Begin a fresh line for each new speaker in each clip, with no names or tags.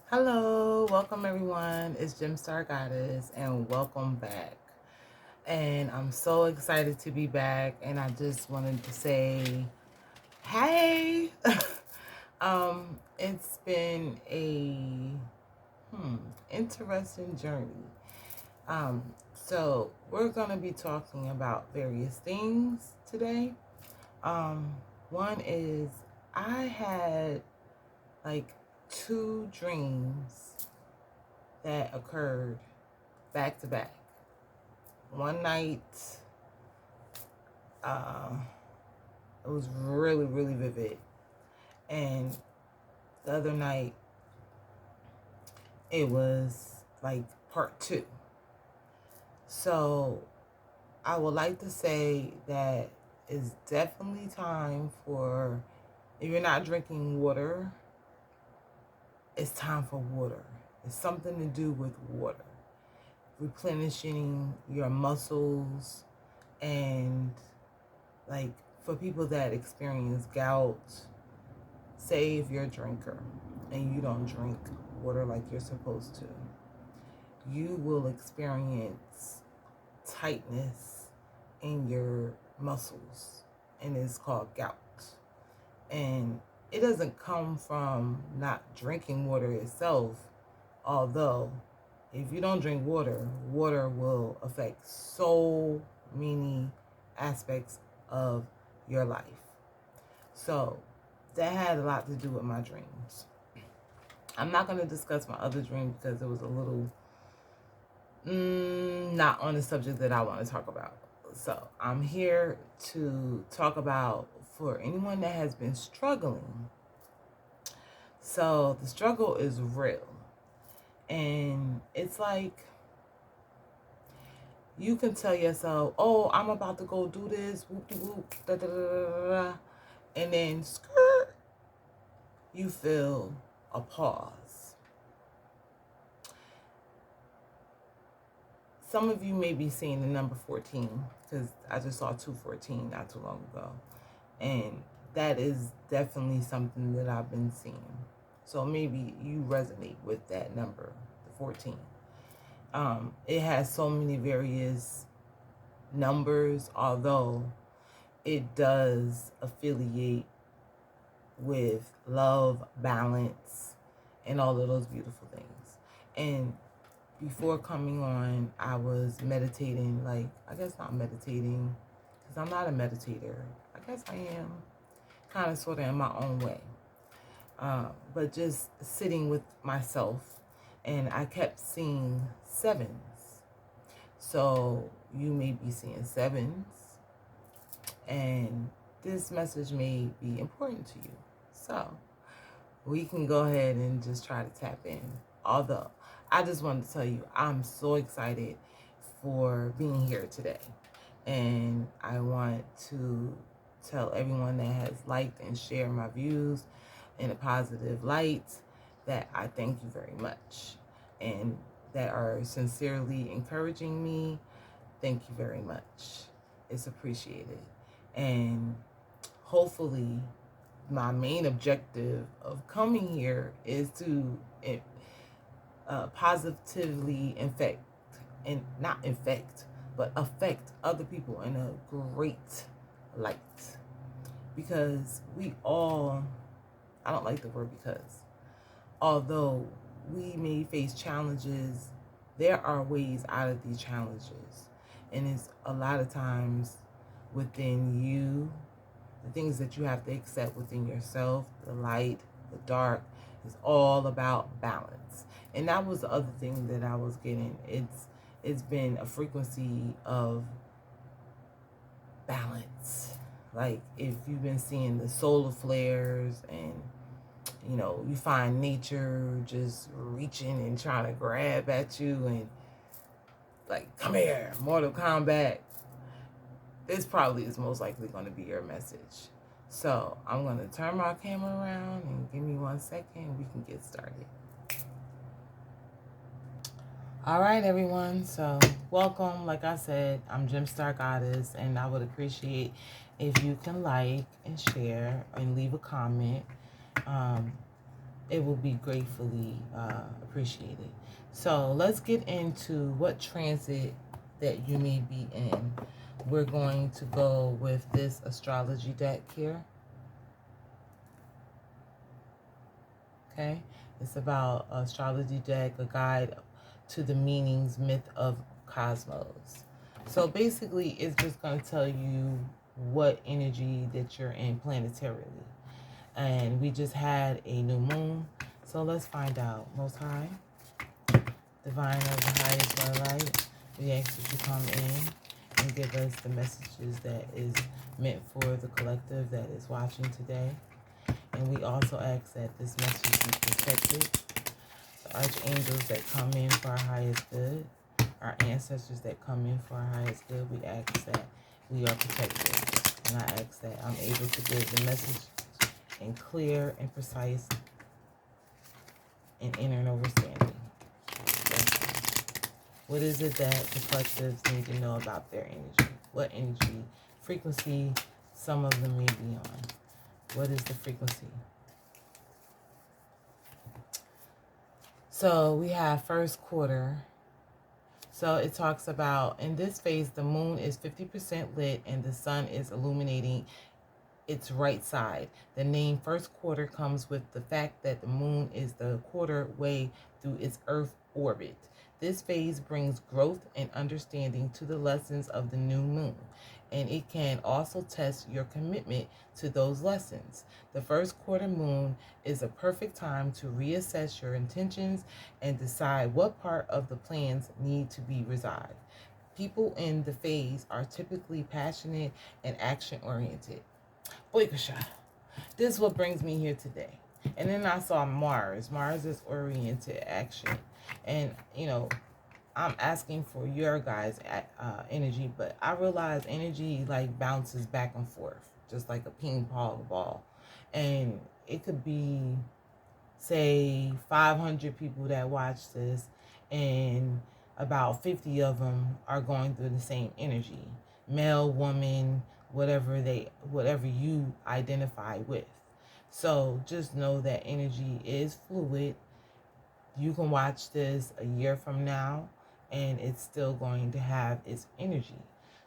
Hello, welcome everyone. It's Gemstar Goddess, and welcome back. And I'm so excited to be back. And I just wanted to say, hey, it's been a interesting journey. So we're gonna be talking about various things today. Um, One is I had like two dreams that occurred back to back. One night, uh, it was really, really vivid. And the other night, it was like part two. So I would like to say that it's definitely time for, if you're not drinking water, it's time for water. It's something to do with water, replenishing your muscles, and like for people that experience gout, say if you're a drinker and you don't drink water like you're supposed to, you will experience tightness in your muscles, and it's called gout. And it doesn't come from not drinking water itself, although if you don't drink water, water will affect so many aspects of your life. So that had a lot to do with my dreams. I'm not going to discuss my other dream because it was a little not on the subject that I want to talk about. So I'm here to talk about for anyone that has been struggling. So the struggle is real. And it's like you can tell yourself, oh, I'm about to go do this, whoop de whoop, da da da da da, and then skirt, you feel a pause. Some of you may be seeing the number 14 because I just saw 214 not too long ago. And that is definitely something that I've been seeing. So maybe you resonate with that number, the 14. It has so many various numbers, although it does affiliate with love, balance, and all of those beautiful things. And before coming on, I was meditating, like, I guess not meditating, because I'm not a meditator. I guess I am, kind of, sort of, in my own way. But just sitting with myself, and I kept seeing sevens. So you may be seeing sevens, and this message may be important to you. So we can go ahead and just try to tap in. Although, I just wanted to tell you, I'm so excited for being here today. And I want to tell everyone that has liked and shared my views in a positive light that I thank you very much. And that are sincerely encouraging me, thank you very much. It's appreciated. And hopefully, my main objective of coming here is to positively infect, and not infect, but affect other people in a great light. Because we all, I don't like the word because, although we may face challenges, there are ways out of these challenges. And it's a lot of times within you, the things that you have to accept within yourself, the light, the dark, is all about balance. And that was the other thing that I was getting. It's been a frequency of balance. Like if you've been seeing the solar flares, and you find nature just reaching and trying to grab at you, and like, come here, Mortal Kombat. This probably is most likely going to be your message. So I'm going to turn my camera around, and give me 1 second. We can get started. All right, everyone. So welcome. Like I said, I'm Gemstar Goddess, and I would appreciate if you can like and share and leave a comment. it will be gratefully appreciated. So let's get into what transit that you may be in. We're going to go with this astrology deck here. Okay, it's about astrology deck, a guide to the meanings, myth of cosmos. So basically, it's just going to tell you what energy that you're in planetarily. And we just had a new moon, so let's find out. Most High, Divine of the highest light, we ask that you come in and give us the messages that is meant for the collective that is watching today. And we also ask that this message be protected. The archangels that come in for our highest good, our ancestors that come in for our highest good, we ask that we are protected. And I ask that I'm able to give the message in clear and precise and inner understanding. What is it that the collectives need to know about their energy? What energy, frequency some of them may be on? What is the frequency? So we have first quarter. So it talks about, in this phase, the moon is 50% lit and the sun is illuminating its right side. The name first quarter comes with the fact that the moon is the quarter way through its Earth orbit. This phase brings growth and understanding to the lessons of the new moon, and it can also test your commitment to those lessons. The first quarter moon is a perfect time to reassess your intentions and decide what part of the plans need to be resolved. People in the phase are typically passionate and action-oriented. Boykasha. This is what brings me here today. And then I saw Mars. Mars is oriented action. And, I'm asking for your guys' energy, but I realize energy like bounces back and forth, just like a ping pong ball. And it could be, say, 500 people that watch this, and about 50 of them are going through the same energy. Male, woman, whatever you identify with. So just know that energy is fluid. You can watch this a year from now and it's still going to have its energy.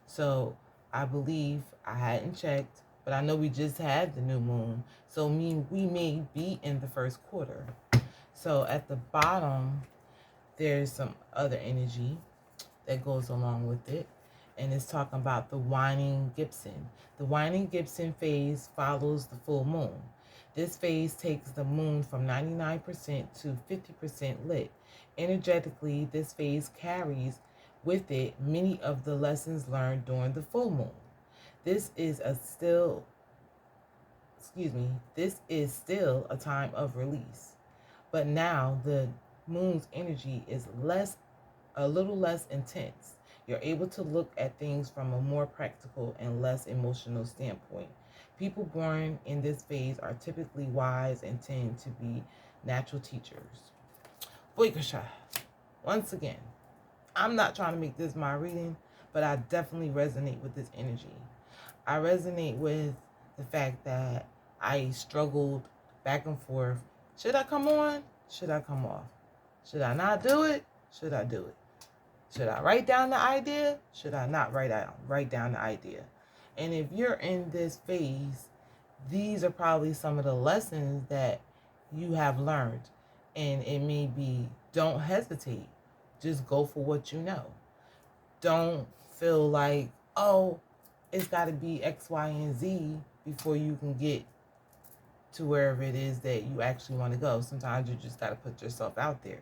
So I believe, I hadn't checked, but I know we just had the new moon. So we may be in the first quarter. So at the bottom, there's some other energy that goes along with it. And it's talking about the waning Gibson. The waning Gibson phase follows the full moon. This phase takes the moon from 99% to 50% lit. Energetically, this phase carries with it many of the lessons learned during the full moon. This is still a time of release. But now the moon's energy is a little less intense. You're able to look at things from a more practical and less emotional standpoint. People born in this phase are typically wise and tend to be natural teachers. Boykasha. Once again, I'm not trying to make this my reading, but I definitely resonate with this energy. I resonate with the fact that I struggled back and forth. Should I come on? Should I come off? Should I not do it? Should I do it? Should I write down the idea? Should I not write down the idea? And if you're in this phase, these are probably some of the lessons that you have learned. And it may be, don't hesitate. Just go for what you know. Don't feel like, oh, it's got to be X, Y, and Z before you can get to wherever it is that you actually want to go. Sometimes you just got to put yourself out there.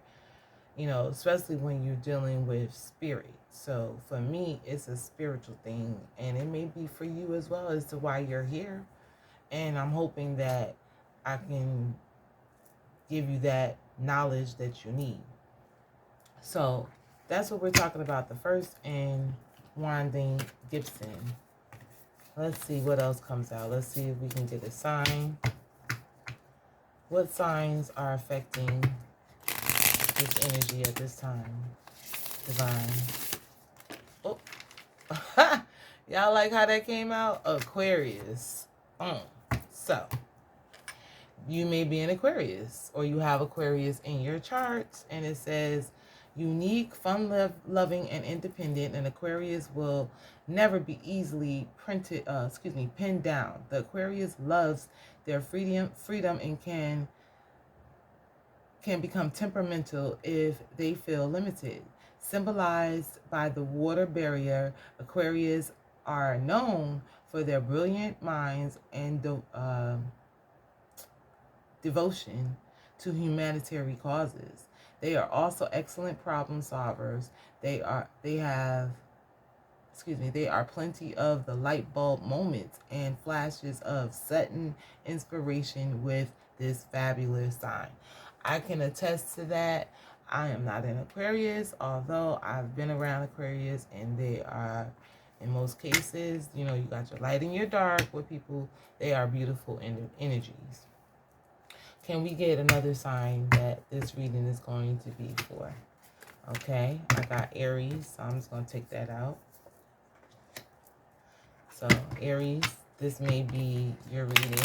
Especially when you're dealing with spirit. So for me, it's a spiritual thing, and it may be for you as well as to why you're here. And I'm hoping that I can give you that knowledge that you need. So that's what we're talking about. The first and Wanding Gibson. Let's see what else comes out. Let's see if we can get a sign. What signs are affecting this energy at this time? Divine. Oh. Y'all like how that came out? Aquarius. So, you may be an Aquarius, or you have Aquarius in your chart, and it says unique, fun-loving, and independent. An Aquarius will never be easily pinned down. The Aquarius loves their freedom, and can become temperamental if they feel limited. Symbolized by the water barrier, Aquarius are known for their brilliant minds and devotion to humanitarian causes. They are also excellent problem solvers. They are plenty of the light bulb moments and flashes of sudden inspiration with this fabulous sign. I can attest to that. I am not an Aquarius, although I've been around Aquarius, and they are, in most cases, you got your light and your dark with people. They are beautiful energies. Can we get another sign that this reading is going to be for? Okay, I got Aries, so I'm just going to take that out. So Aries, this may be your reading,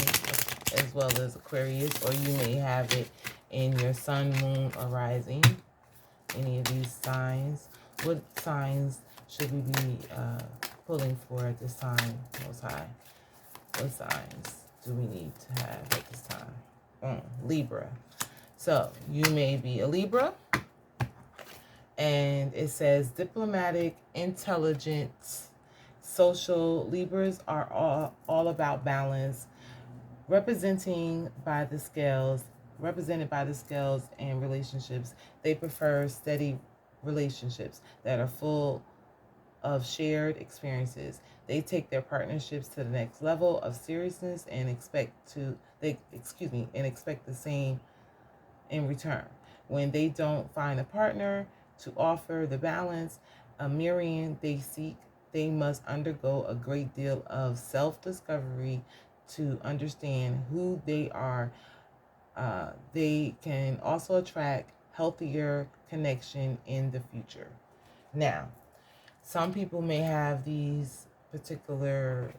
as well as Aquarius, or you may have it in your sun, moon, or rising. Any of these signs. What signs should we be pulling for at this time, Most High? What signs do we need to have at this time? Libra. So you may be a Libra, and it says diplomatic, intelligent, social. Libras are all about balance, represented by the scales and relationships. They prefer steady relationships that are full of shared experiences. They take their partnerships to the next level of seriousness and expect the same in return. When they don't find a partner to offer the balance a Miriam they seek, they must undergo a great deal of self-discovery to understand who they are. They can also attract healthier connection in the future. Now, some people may have these particular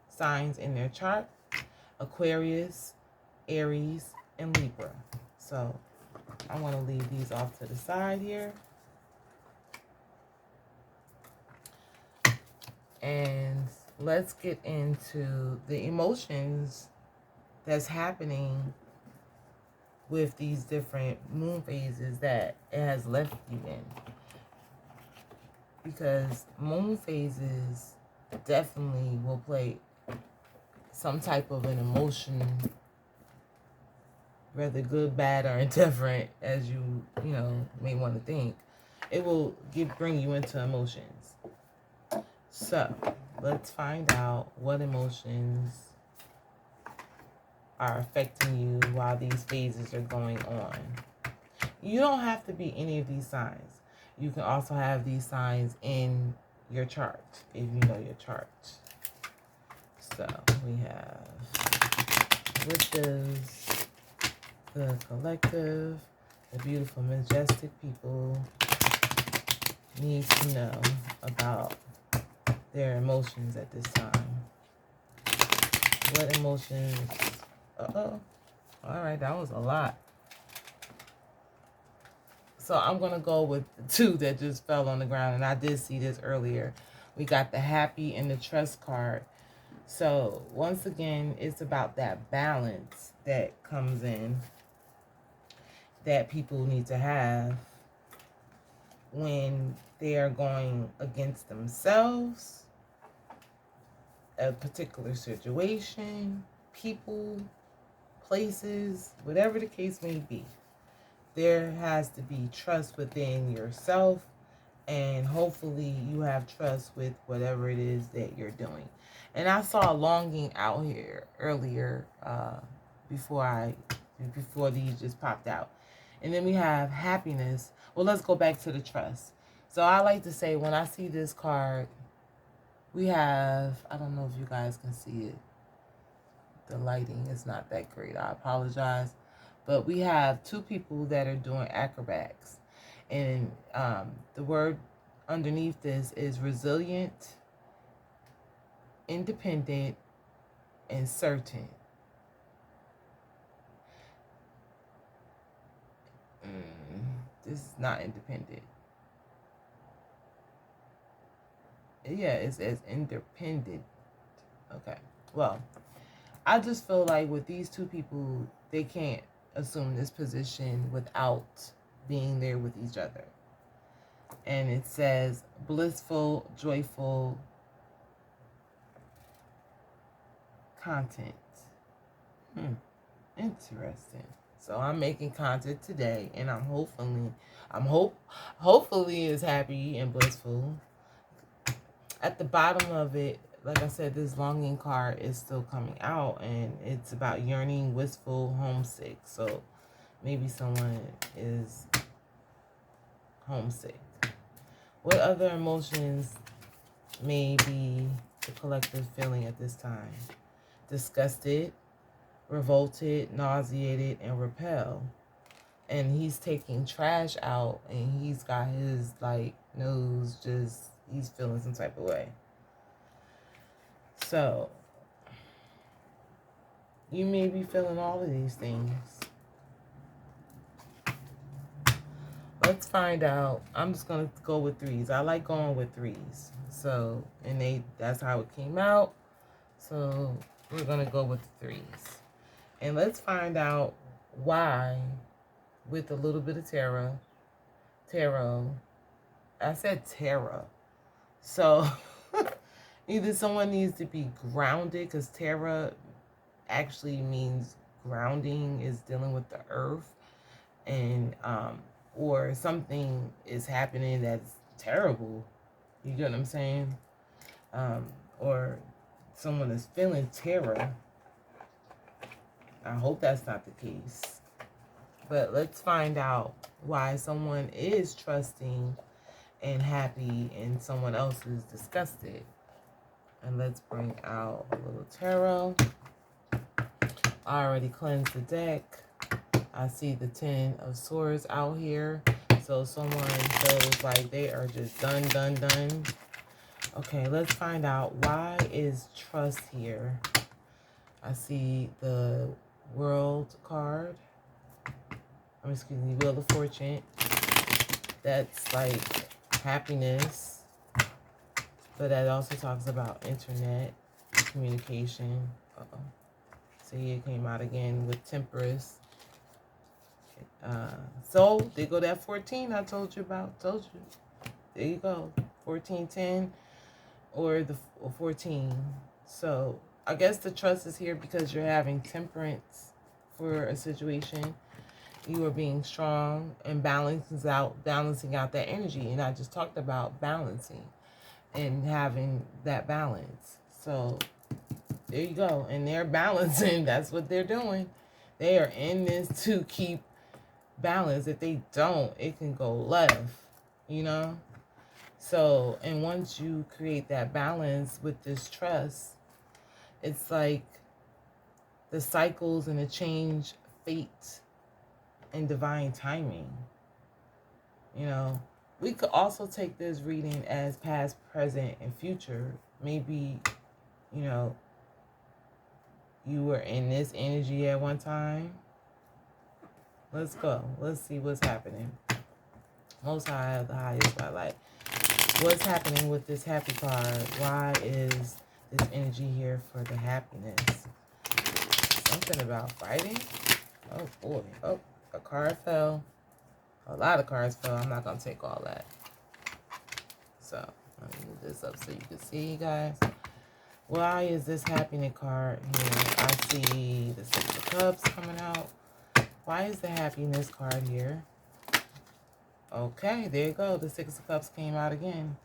signs in their chart: Aquarius, Aries, and Libra. So I want to leave these off to the side here. And let's get into the emotions that's happening with these different moon phases that it has left you in. Because moon phases definitely will play some type of an emotion, whether good, bad, or indifferent, as you may want to think. It will bring you into emotions. So let's find out what emotions are affecting you while these phases are going on. You don't have to be any of these signs. You can also have these signs in your chart, if you know your chart. So we have witches, the collective, the beautiful, majestic people need to know about their emotions at this time. What emotions? All right, that was a lot. So I'm going to go with the two that just fell on the ground, and I did see this earlier. We got the happy and the trust card. So once again, it's about that balance that comes in that people need to have when they are going against themselves, a particular situation, people, places, whatever the case may be. There has to be trust within yourself, and hopefully you have trust with whatever it is that you're doing. And I saw a longing out here earlier before these just popped out. And then we have happiness. Well, let's go back to the trust. So I like to say, when I see this card, we have, I don't know if you guys can see it. The lighting is not that great. I apologize. But we have two people that are doing acrobats. And the word underneath this is resilient, independent, and certain. It's not independent. Yeah, it says independent. Okay. Well, I just feel like with these two people, they can't assume this position without being there with each other. And it says blissful, joyful content. Interesting. So I'm making content today, and hopefully is happy and blissful. At the bottom of it, like I said, this longing card is still coming out, and it's about yearning, wistful, homesick. So maybe someone is homesick. What other emotions may be the collective feeling at this time? Disgusted, revolted, nauseated, and repelled. And he's taking trash out, and he's got his nose he's feeling some type of way. So you may be feeling all of these things. Let's find out. I'm just gonna go with threes. I like going with threes. So, and that's how it came out. So we're gonna go with the threes. And let's find out why, with a little bit of tarot. I said tarot. So either someone needs to be grounded, because tarot actually means grounding, is dealing with the earth, and or something is happening that's terrible. You get what I'm saying? Or someone is feeling terror. I hope that's not the case. But let's find out why someone is trusting and happy and someone else is disgusted. And let's bring out a little tarot. I already cleansed the deck. I see the 10 of Swords out here. So someone feels like they are just done. Okay, let's find out, why is trust here? I see the World card. Excuse me, Wheel of Fortune. That's like happiness. But that also talks about internet, communication. See, it came out again with Temperance. So they go that 14 I told you about. There you go. 1410 or the 14. So I guess the trust is here because you're having temperance for a situation. You are being strong and balancing out that energy. And I just talked about balancing and having that balance. So there you go. And they're balancing. That's what they're doing. They are in this to keep balance. If they don't, it can go left, So, and once you create that balance with this trust, it's like the cycles and the change, fate and divine timing. We could also take this reading as past, present, and future. Maybe, you were in this energy at one time. Let's go. Let's see what's happening. Most High, the highest light. What's happening with this happy card? Why is this energy here for the happiness? Something about fighting? Oh, boy. Oh, a card fell. A lot of cards fell. I'm not going to take all that. So, let me move this up so you can see, guys. Why is this happiness card here? I see the Six of Cups coming out. Why is the happiness card here? Okay, there you go. The Six of Cups came out again.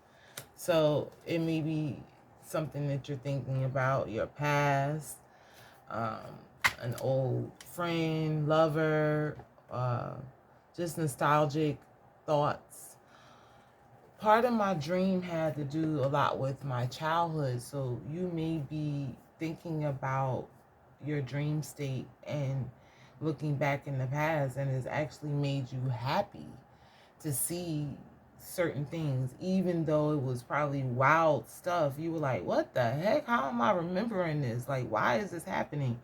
So it may be something that you're thinking about, your past, an old friend, lover, just nostalgic thoughts. Part of my dream had to do a lot with my childhood. So you may be thinking about your dream state and looking back in the past, and it's actually made you happy to see certain things, even though it was probably wild stuff. You were like, what the heck? How am I remembering this? Like, why is this happening?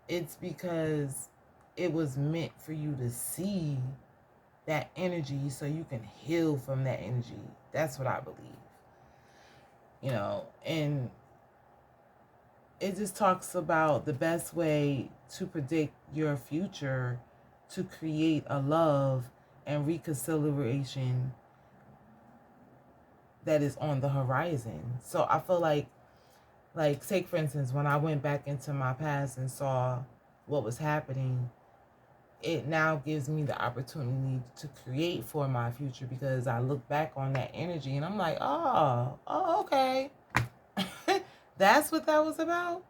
It's because it was meant for you to see that energy so you can heal from that energy. That's what I believe. You know, and it just talks about the best way to predict your future, to create a love and reconciliation that is on the horizon. So I feel like take for instance, when I went back into my past and saw what was happening, it now gives me the opportunity to create for my future, because I look back on that energy and I'm like, oh, okay. That's what that was about.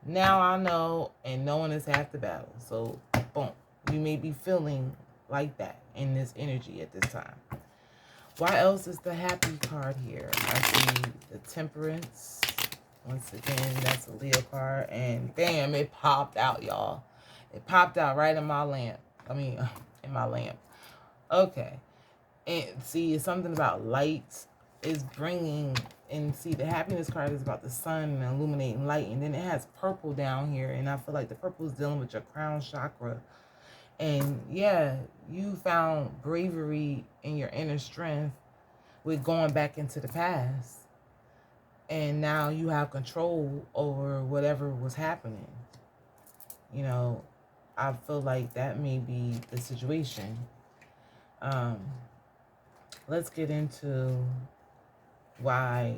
Now I know, and knowing is half the battle. So, boom, you may be feeling like that in this energy at this time. Why else is the happy card here? I see the temperance. Once again, that's a Leo card. And bam, it popped out, y'all. It popped out right in my lamp. In my lamp. Okay. And see, it's something about light is bringing, and see, the happiness card is about the sun and illuminating light. And then it has purple down here. And I feel like the purple is dealing with your crown chakra. And yeah, you found bravery in your inner strength with going back into the past. And now you have control over whatever was happening. You know, I feel like that may be the situation. Let's get into why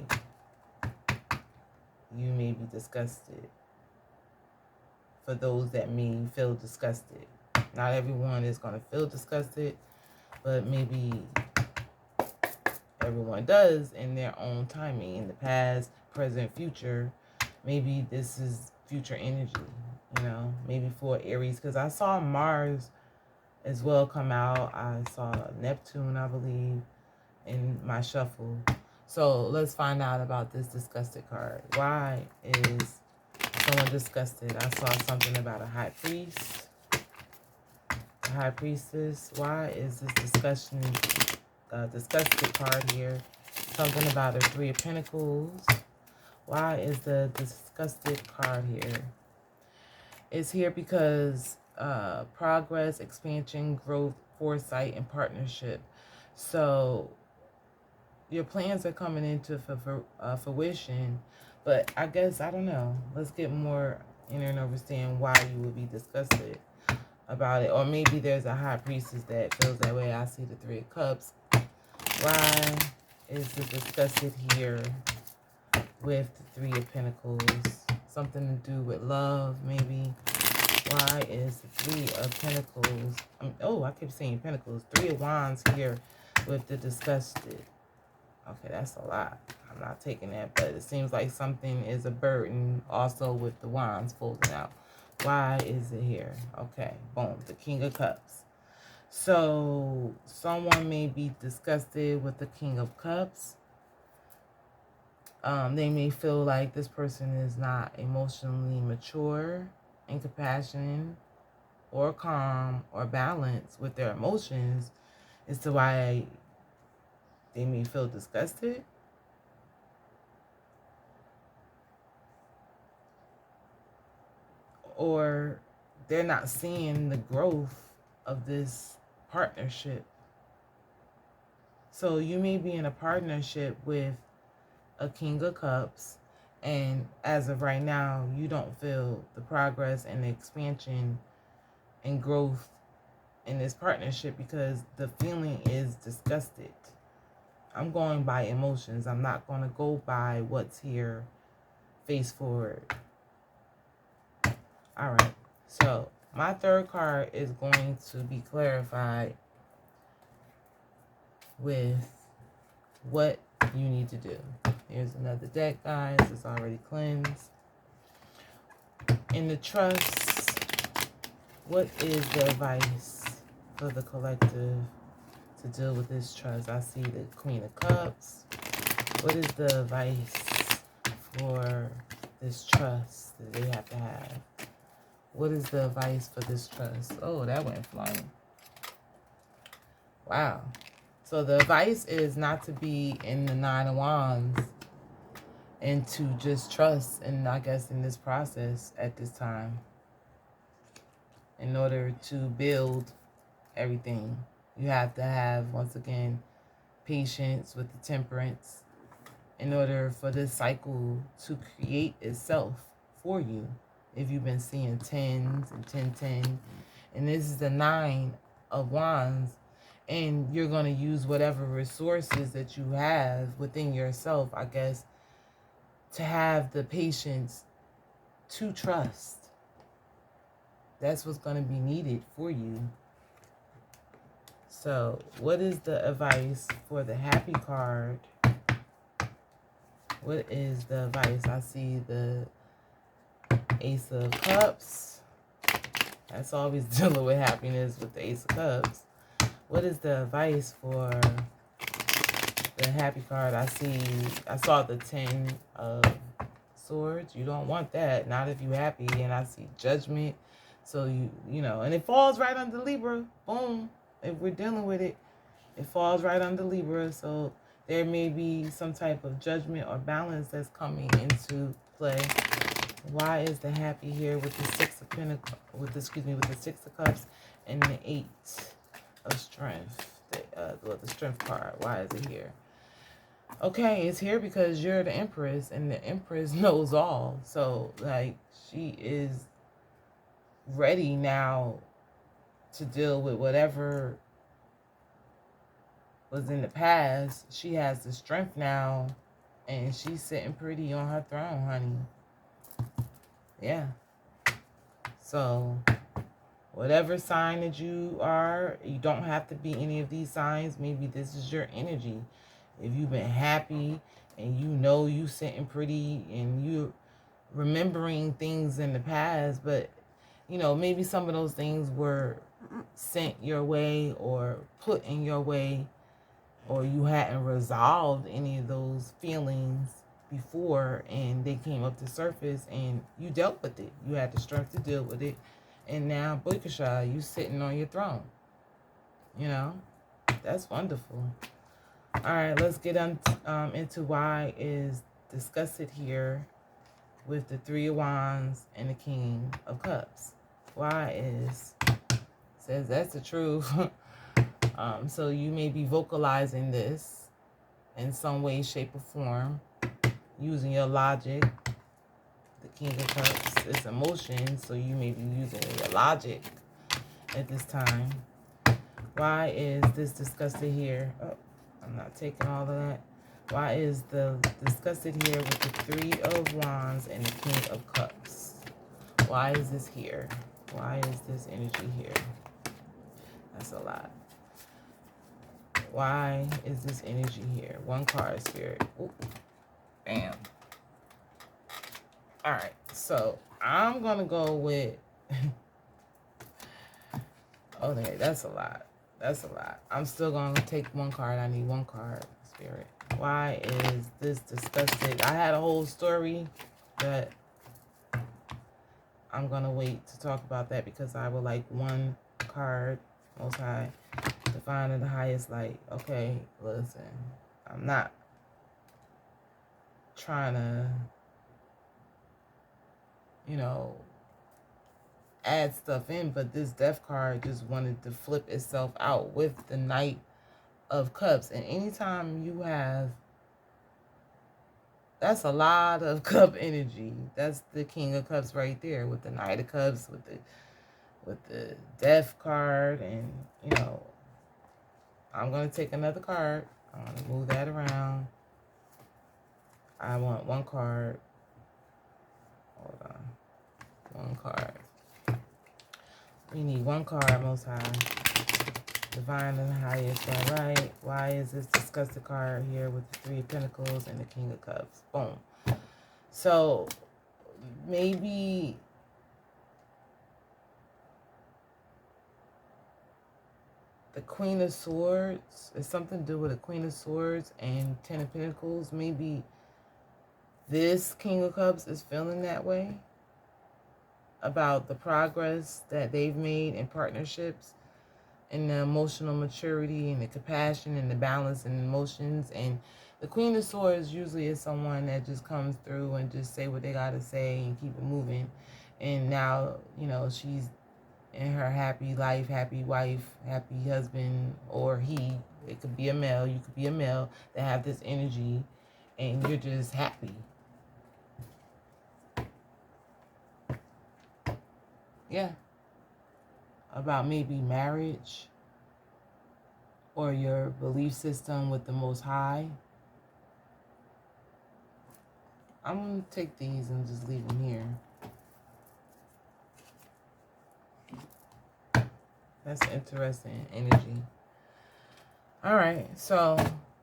you may be disgusted. For those that may feel disgusted. Not everyone is going to feel disgusted, but maybe everyone does in their own timing. In the past, present, future. Maybe this is future energy, you know, maybe for Aries. Because I saw Mars as well come out. I saw Neptune, I believe, in my shuffle. So let's find out about this disgusted card. Why is someone disgusted? I saw something about a high priest. The high priestess. Why is this disgusted card here? Something about a Three of Pentacles. Why is the disgusted card here? It's here because progress, expansion, growth, foresight, and partnership. So your plans are coming into fruition, but I guess, I don't know. Let's get more in and understand why you would be disgusted about it. Or maybe there's a high priestess that feels that way. I see the Three of Cups. Why is it disgusted here with the Three of Pentacles? Something to do with love, maybe. Why is the Three of Pentacles? I keep saying Pentacles. Three of Wands here with the disgusted. Okay, that's a lot. I'm not taking that, but it seems like something is a burden also with the Wands folding out. Why is it here? Okay, boom, the King of Cups. So someone may be disgusted with the King of Cups. They may feel like this person is not emotionally mature and compassionate or calm or balanced with their emotions as to why they may feel disgusted. Or they're not seeing the growth of this partnership. So you may be in a partnership with a King of Cups, and as of right now, you don't feel the progress and the expansion and growth in this partnership because the feeling is disgusted. I'm going by emotions. I'm not going to go by what's here face forward. All right. So my third card is going to be clarified with what you need to do. Here's another deck, guys. It's already cleansed. In the trust, what is the advice for the collective to deal with this trust? I see the Queen of Cups. What is the advice for this trust that they have to have? What is the advice for this trust? Oh, that went flying. Wow. So the advice is not to be in the Nine of Wands and to just trust, and I guess in this process at this time, in order to build everything, You have to have, once again, patience with the temperance in order for this cycle to create itself for you. If you've been seeing 10s and 10, and this is the 9 of Wands, and you're going to use whatever resources that you have within yourself, I guess, to have the patience to trust. That's what's going to be needed for you. So, what is the advice for the happy card? What is the advice? I see the Ace of Cups. That's always dealing with happiness with the Ace of Cups. What is the advice for the happy card? I saw the 10 of Swords. You don't want that. Not if you're happy. And I see Judgment. So, you know, and it falls right under Libra. Boom. If we're dealing with it, it falls right under Libra. So there may be some type of judgment or balance that's coming into play. Why is the happy here with the Six of Pentacles, with the Six of Cups and the 8 of Strength? The Strength card. Why is it here? Okay, it's here because you're the Empress, and the Empress knows all. So, like, she is ready now to deal with whatever was in the past. She has the strength now, and she's sitting pretty on her throne, honey. Yeah. So, whatever sign that you are, you don't have to be any of these signs. Maybe this is your energy. If you've been happy and you know you sitting pretty and you remembering things in the past, but you know, maybe some of those things were sent your way or put in your way, or you hadn't resolved any of those feelings before and they came up to surface and you dealt with it. You had the strength to deal with it. And now, Boykasha, you sitting on your throne. You know, that's wonderful. All right, let's get into why is disgusted here with the Three of Wands and the King of Cups. Why is, says that's the truth. So you may be vocalizing this in some way, shape, or form, using your logic. The King of Cups is emotion, so you may be using your logic at this time. Why is this disgusted here? Oh, I'm not taking all of that. Why is the disgusted here with the Three of Wands and the King of Cups? Why is this here? Why is this energy here? That's a lot. Why is this energy here? One card, Spirit. Ooh. Bam. All right. So I'm going to go with... okay, that's a lot. That's a lot. I'm still going to take one card. I need one card, Spirit. Why is this disgusted? I had a whole story, but I'm going to wait to talk about that because I would like one card, Most High, divine in the highest light. Okay, listen. I'm not trying to, you know, add stuff in, but this Death card just wanted to flip itself out with the Knight of Cups. And anytime you have, that's a lot of cup energy. That's the King of Cups right there with the Knight of Cups, with the Death card. And you know, I'm going to take another card. I'm going to move that around. I want one card. Hold on. One card. We need one card, Most High. Divine and the highest, all right. Why is this disgusted card here with the Three of Pentacles and the King of Cups? Boom. So, maybe the Queen of Swords is something to do with the Queen of Swords and Ten of Pentacles. Maybe this King of Cups is feeling that way about the progress that they've made in partnerships and the emotional maturity and the compassion and the balance and emotions. And the Queen of Swords usually is someone that just comes through and just say what they got to say and keep it moving. And now, you know, she's in her happy life, happy wife, happy husband, or he. It could be a male. You could be a male that have this energy, and you're just happy. Yeah. About maybe marriage or your belief system with the Most High. I'm going to take these and just leave them here. That's interesting energy. All right, so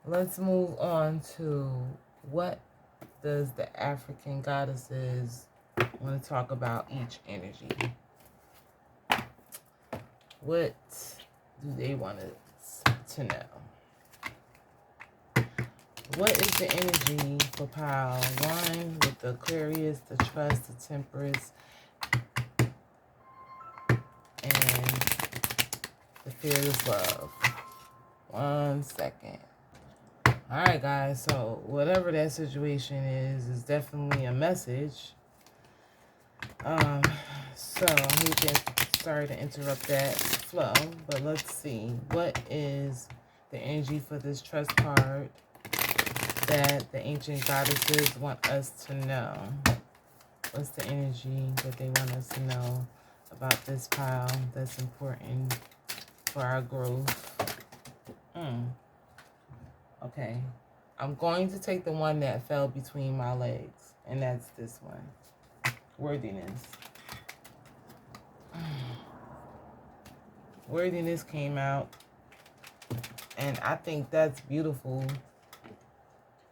let's move on to what does the African goddesses want to talk about each energy. What do they want us to know? What is the energy for pile 1 with the Aquarius, the Trust, the Temperance, and the Fearless Love? 1 second. All right, guys. So whatever that situation is definitely a message. So we can sorry to interrupt that flow, but let's see what is the energy for this Trust card that the ancient goddesses want us to know. What's the energy that they want us to know about this pile that's important for our growth? Okay. I'm going to take the one that fell between my legs, and that's this one. Worthiness. Worthiness came out, and I think that's beautiful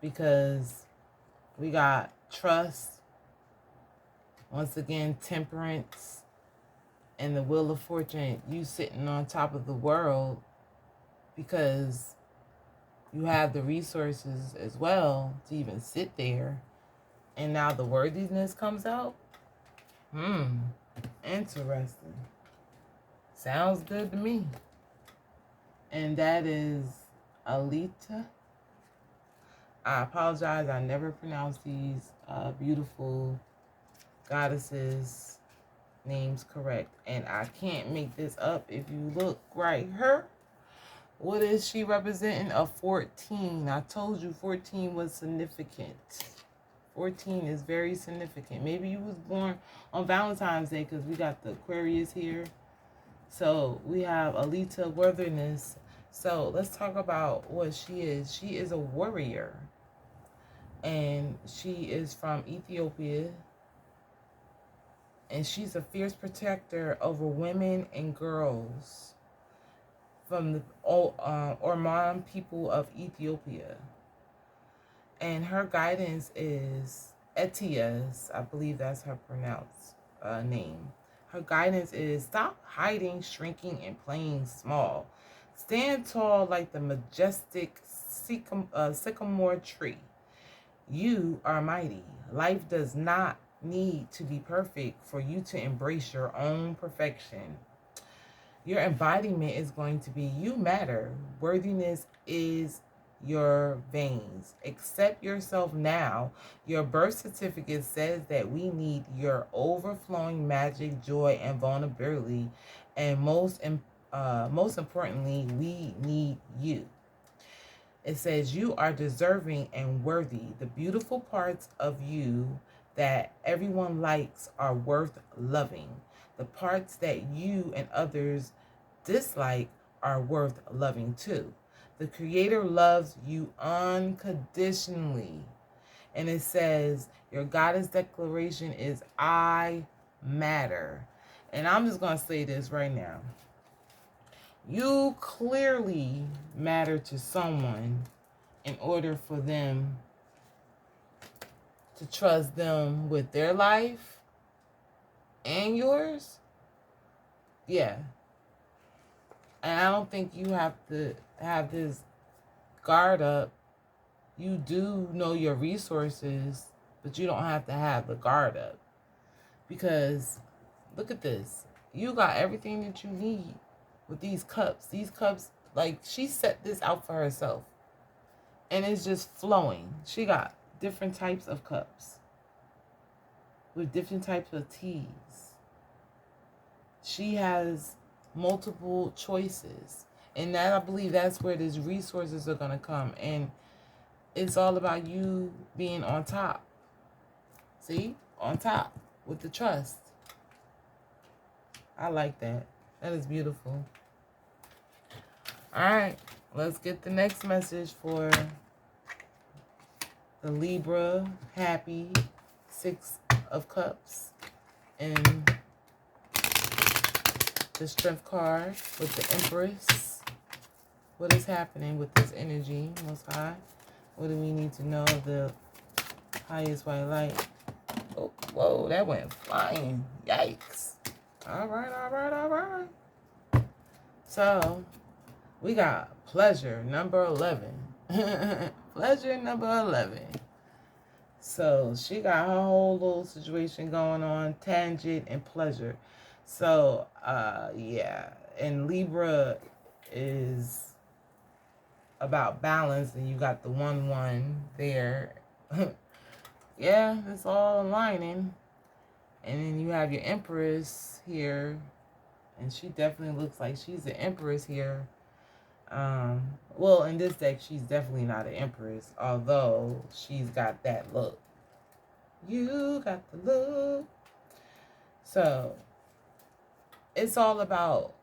because we got trust, once again, temperance, and the wheel of fortune. You sitting on top of the world because you have the resources as well to even sit there. And now the worthiness comes out. Interesting. Sounds good to me. And that is Alita. I apologize. I never pronounce these beautiful goddesses' names correct. And I can't make this up. If you look right here, what is she representing? A 14. I told you 14 was significant. 14 is very significant. Maybe you was born on Valentine's Day because we got the Aquarius here. So we have Alita Worthiness. So let's talk about what she is. She is a warrior. And she is from Ethiopia. And she's a fierce protector over women and girls from the Orman people of Ethiopia. And her guidance is Etias. I believe that's her pronounced name. Her guidance is stop hiding, shrinking, and playing small. Stand tall like the majestic sycamore tree. You are mighty. Life does not need to be perfect for you to embrace your own perfection. Your embodiment is going to be you matter. Worthiness is your veins. Accept yourself now. Your birth certificate says that we need your overflowing magic, joy, and vulnerability. And most importantly, we need you. It says you are deserving and worthy. The beautiful parts of you that everyone likes are worth loving. The parts that you and others dislike are worth loving too. The Creator loves you unconditionally. And it says your goddess declaration is I matter. And I'm just going to say this right now. You clearly matter to someone in order for them to trust them with their life and yours. Yeah. And I don't think you have to have this guard up. You do know your resources, but you don't have to have the guard up. Because look at this. You got everything that you need with these cups. These cups, like she set this out for herself. And it's just flowing. She got different types of cups with different types of teas. she has multiple choices. And that, I believe, that's where these resources are going to come. And it's all about you being on top. See? On top with the trust. I like that. That is beautiful. All right. Let's get the next message for the Libra happy 6 of Cups and the Strength card with the Empress. What is happening with this energy, Most High? What do we need to know of the highest white light? Oh, whoa, that went flying. Yikes. All right, all right, all right. So, we got pleasure, number 11. Pleasure, number 11. So, she got her whole little situation going on, tangent and pleasure. So, yeah. And Libra is about balance, and you got the 1-1 there. Yeah, it's all aligning. And then you have your Empress here, and she definitely looks like she's the Empress here. Well, in this deck, she's definitely not an Empress, although she's got that look. You got the look. So, it's all about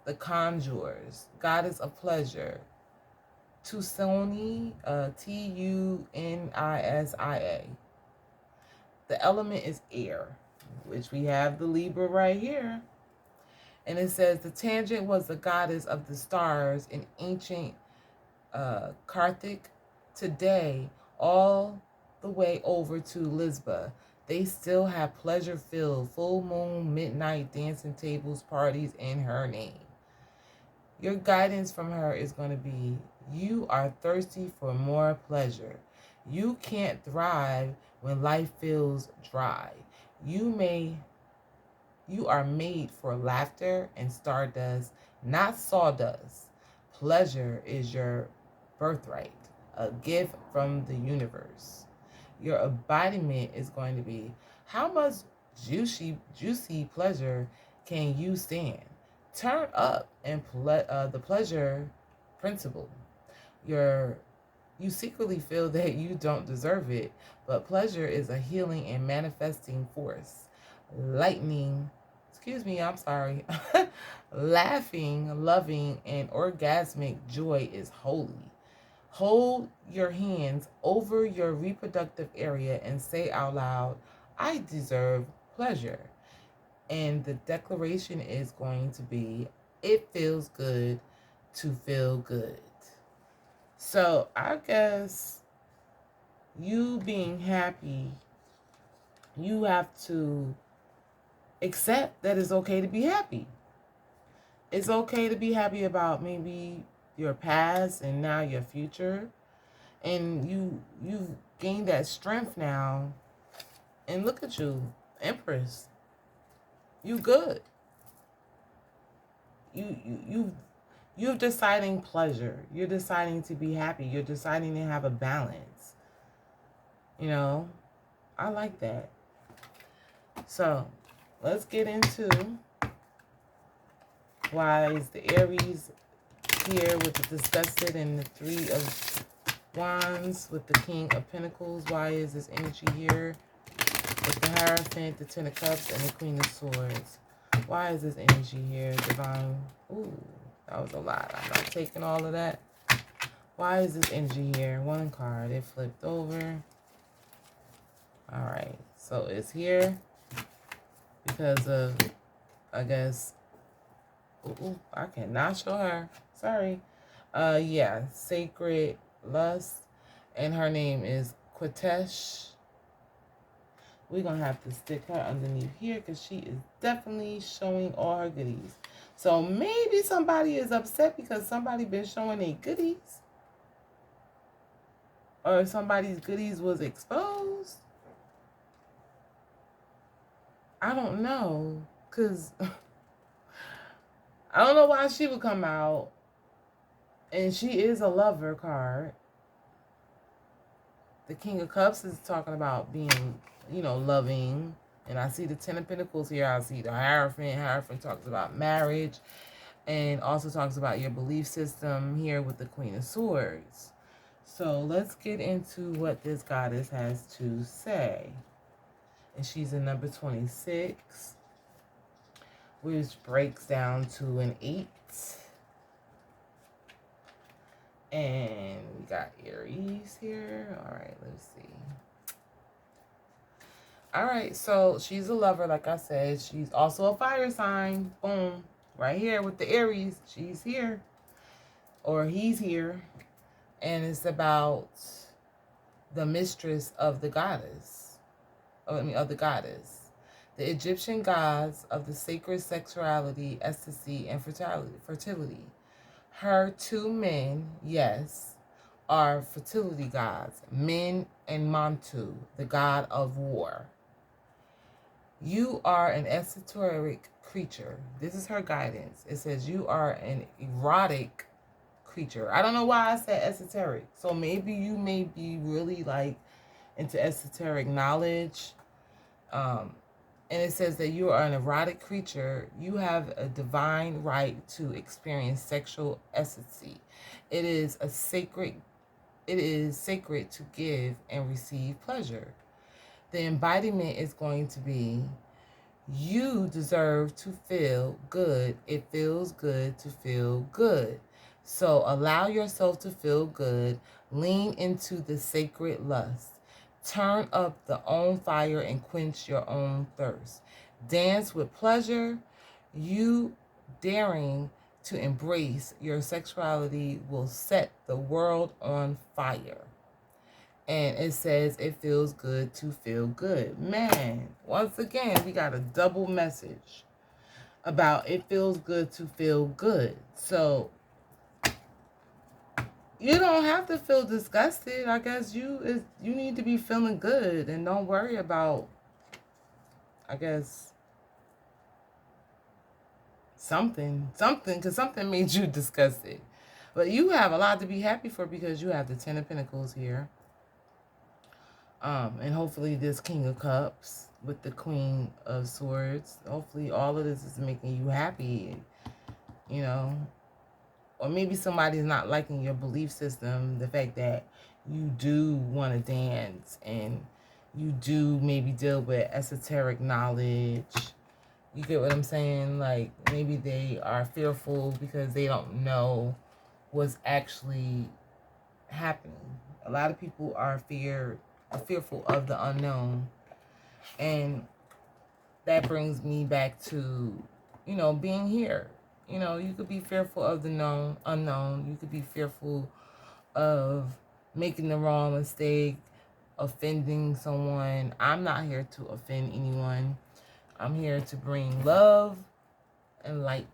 the conjurers, goddess of pleasure. Tusoni, Tunisia. The element is air, which we have the Libra right here. And it says the tangent was the goddess of the stars in ancient Karthik. Today, all the way over to Lisbon, they still have pleasure-filled full moon, midnight dancing tables, parties in her name. Your guidance from her is going to be, you are thirsty for more pleasure. You can't thrive when life feels dry. You are made for laughter and stardust, not sawdust. Pleasure is your birthright, a gift from the universe. Your embodiment is going to be, how much juicy pleasure can you stand? Turn up and the pleasure principle. You secretly feel that you don't deserve it, but pleasure is a healing and manifesting force. Laughing, loving, and orgasmic joy is holy. Hold your hands over your reproductive area and say out loud, I deserve pleasure. And the declaration is going to be, it feels good to feel good. So I guess you being happy, you have to accept that it's okay to be happy. It's okay to be happy about maybe your past and now your future. And you've gained that strength now. And look at you, Empress. You good. You're deciding pleasure. You're deciding to be happy. You're deciding to have a balance. You know, I like that. So, let's get into why is the Aries here with the Disgusted and the 3 of Wands with the King of Pentacles. Why is this energy here with the Hierophant, the 10 of Cups, and the Queen of Swords? Why is this energy here? Divine. Ooh, that was a lot. I'm not taking all of that. Why is this energy here? 1 card. It flipped over. All right. So it's here because of, I guess, ooh, I cannot show her. Sorry. Yeah, Sacred Lust. And her name is Quatesh. We're going to have to stick her underneath here because she is definitely showing all her goodies. So maybe somebody is upset because somebody been showing their goodies. Or somebody's goodies was exposed. I don't know. Because I don't know why she would come out. And she is a lover card. The King of Cups is talking about being, loving, And I see the Ten of Pentacles here. I see the Hierophant. Hierophant talks about marriage and also talks about your belief system here with the Queen of Swords. So let's get into what this goddess has to say. And she's in number 26, which breaks down to an 8. And we got Aries here. All right, let's see. All right, so she's a lover, like I said. She's also a fire sign. Boom. Right here with the Aries. She's here. Or he's here. And it's about the mistress of the goddess. Of the goddess. The Egyptian gods of the sacred sexuality, ecstasy, and fertility. Her 2 men, yes, are fertility gods. Min and Mantu, the god of war. You are an esoteric creature. This is her guidance. It says you are an erotic creature. I don't know why I said esoteric. So maybe you may be really like into esoteric knowledge. And it says that you are an erotic creature. You have a divine right to experience sexual ecstasy. It is sacred to give and receive pleasure. The embodiment is going to be, you deserve to feel good. It feels good to feel good. So allow yourself to feel good. Lean into the sacred lust. Turn up the own fire and quench your own thirst. Dance with pleasure. You daring to embrace your sexuality will set the world on fire. And it says it feels good to feel good. Man, once again, we got a double message about it feels good to feel good. So you don't have to feel disgusted. I guess you need to be feeling good and don't worry about, I guess, something, because something made you disgusted. But you have a lot to be happy for because you have the Ten of Pentacles here. And hopefully this King of Cups with the Queen of Swords. Hopefully all of this is making you happy, you know. Or maybe somebody's not liking your belief system. The fact that you do want to dance and you do maybe deal with esoteric knowledge. You get what I'm saying? Like maybe they are fearful because they don't know what's actually happening. A lot of people are fearful of the unknown, and that brings me back to, you know, being here. You know, you could be fearful of the unknown. You could be fearful of making the wrong mistake, offending someone. I'm not here to offend anyone. I'm here to bring love and light.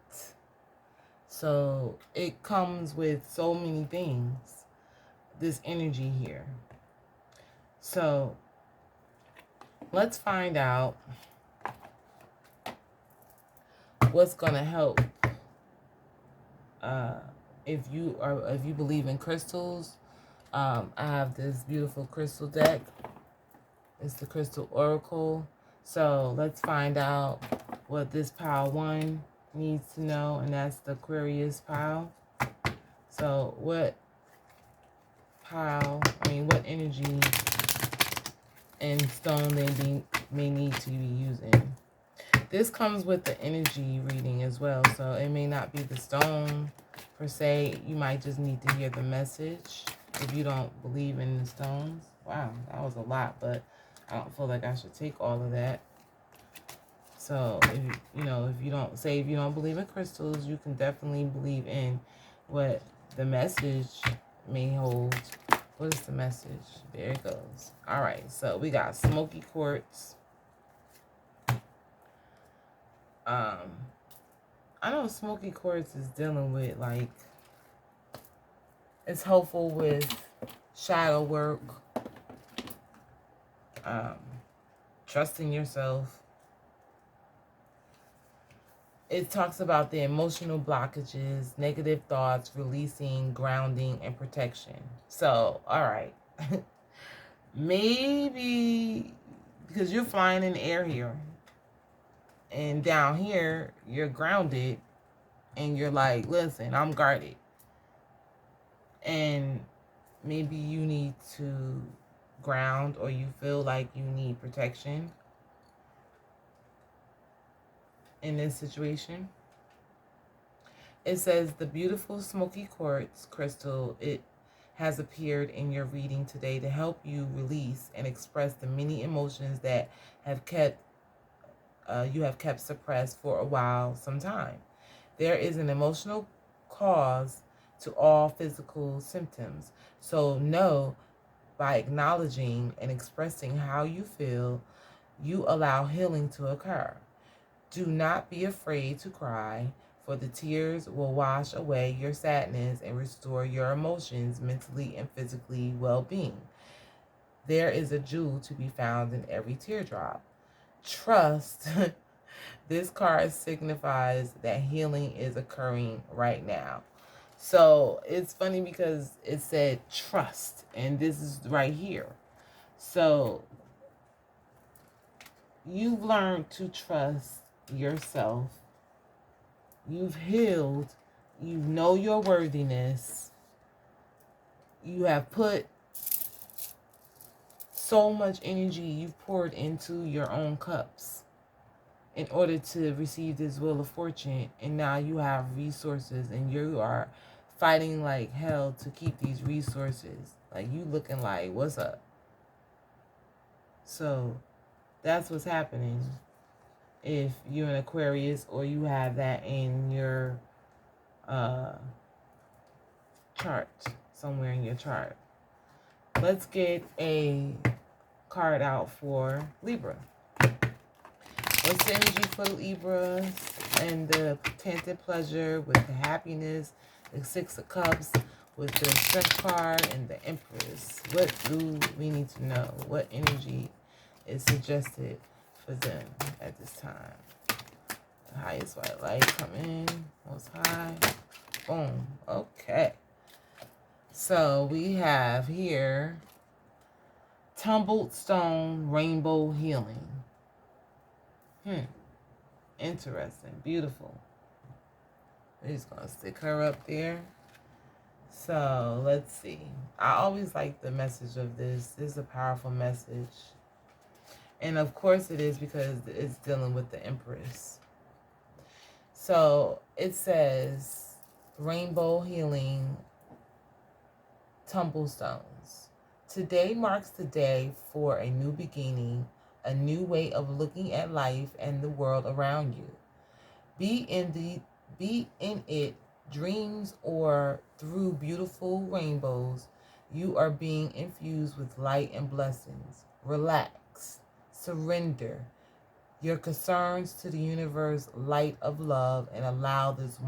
So it comes with so many things, this energy here. So let's find out what's gonna help. If you believe in crystals, I have this beautiful crystal deck. It's the Crystal Oracle. So let's find out what this pile 1 needs to know, and that's the Aquarius pile. So what energy and stone they may need to be using. This comes with the energy reading as well, so it may not be the stone per se. You might just need to hear the message if you don't believe in the stones. Wow, that was a lot, but I don't feel like I should take all of that. So if you don't believe in crystals, you can definitely believe in what the message may hold. What is the message? There it goes. All right, so we got smoky quartz. I know smoky quartz is dealing with, like, it's helpful with shadow work, trusting yourself. It talks about the emotional blockages, negative thoughts, releasing, grounding, and protection. So, all right. Maybe Because you're flying in the air here. And down here, you're grounded. And you're like, listen, I'm guarded. And maybe you need to ground, or you feel like you need protection in this situation. It says the beautiful smoky quartz crystal, it has appeared in your reading today to help you release and express the many emotions that have kept you have kept suppressed for a while, some time. There is an emotional cause to all physical symptoms. So know, by acknowledging and expressing how you feel, you allow healing to occur. Do not be afraid to cry, for the tears will wash away your sadness and restore your emotions, mentally and physically well-being. There is a jewel to be found in every teardrop. Trust. This card signifies that healing is occurring right now. So it's funny because it said trust, and this is right here. So you've learned to trust yourself. You've healed. You know your worthiness. You have put so much energy you've poured into your own cups in order to receive this wheel of fortune, and now you have resources, and you are fighting like hell to keep these resources. Like, you looking like, what's up? So that's what's happening if you're an Aquarius, or you have that in your chart, somewhere in your chart. Let's get a card out for Libra. What's the energy for Libra and the contented pleasure with the happiness, the Six of Cups, with the Strength card and the Empress? What do we need to know? What energy is suggested for them at this time? The highest white light come in, most high. Boom. Okay. So we have here tumbled stone, rainbow healing. Interesting. Beautiful. We're just going to stick her up there. So let's see. I always like the message of this. This is a powerful message. And of course it is, because it's dealing with the Empress. So it says rainbow healing, tumblestones. Today marks the day for a new beginning, a new way of looking at life and the world around you. Be in it, dreams or through beautiful rainbows. You are being infused with light and blessings. Relax, surrender your concerns to the universe, light of love, and allow this